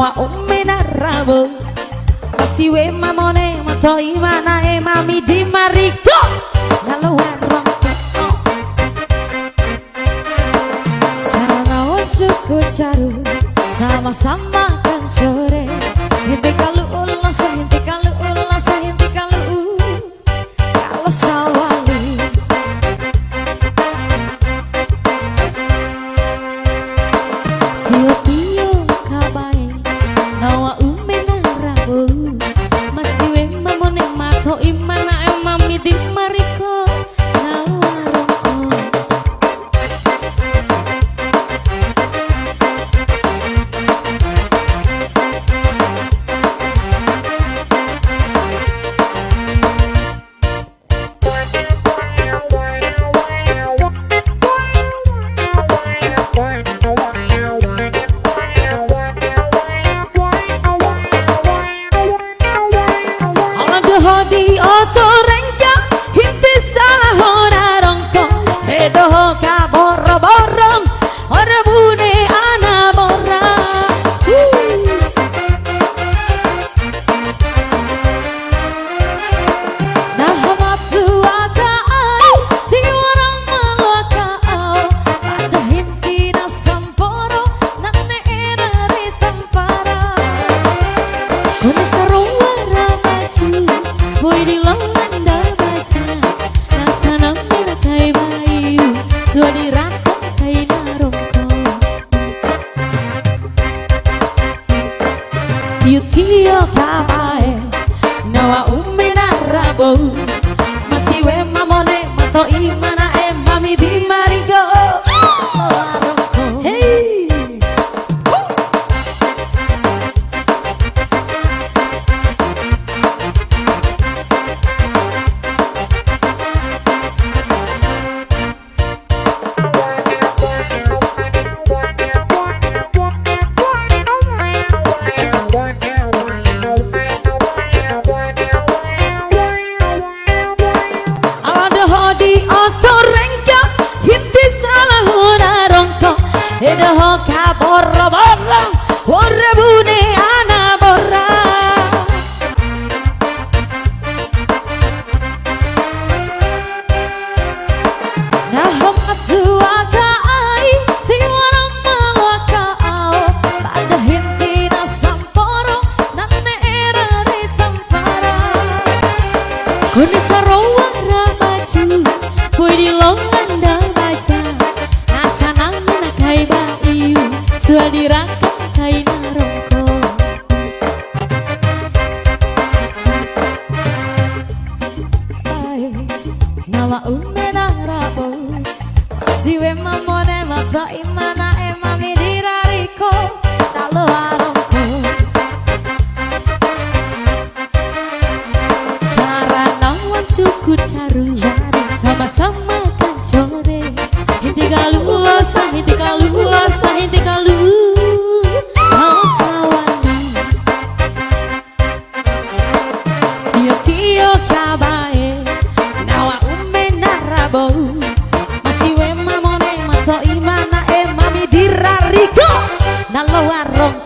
nawa umena rabo siwe mamone mato imana e mami di mariko ngalawan rongko Saranawan suku caru sama-sama kan sore Hinti kalu ulasa, hinti kalu ulasa, hinti kalu kalau sawalu Tio-tio kabae nawa umena rabo masiwe mamone mato imana emami di mariko nawarongko hodi oto rengka hinti salah hora rongko edoho ka borro borong ora bune ana borra nah hamatsu aka ai tiwarang malaka au pada hinti na samporo nanne era ritampara kono sarowara maju boy di lolanda baca rasana mira kai bayu suadi rata kai narongko Tio kabae nawa umena rabo masiwe mamone mato imana e mami di mariko hey edoho ka borro borong ora bune ana borra nah hamatsu aka ai tiwarang malaka au pada hinti na samporo nanne era ritampara kuni sarowara maju boy di lolanda baca asana mina kai bayu suadi rata kai narongko nawa umena rabo siwe mamone mata imana emami dirariko talo arongko cara nawan cukup caru sama-sama kan core hinti kalu ulasa, hinti kalu ulasa, hinti kalu masawana Tio kabae nawa umena rabo masiwe mamone mato imana e mami di rariko nalo warong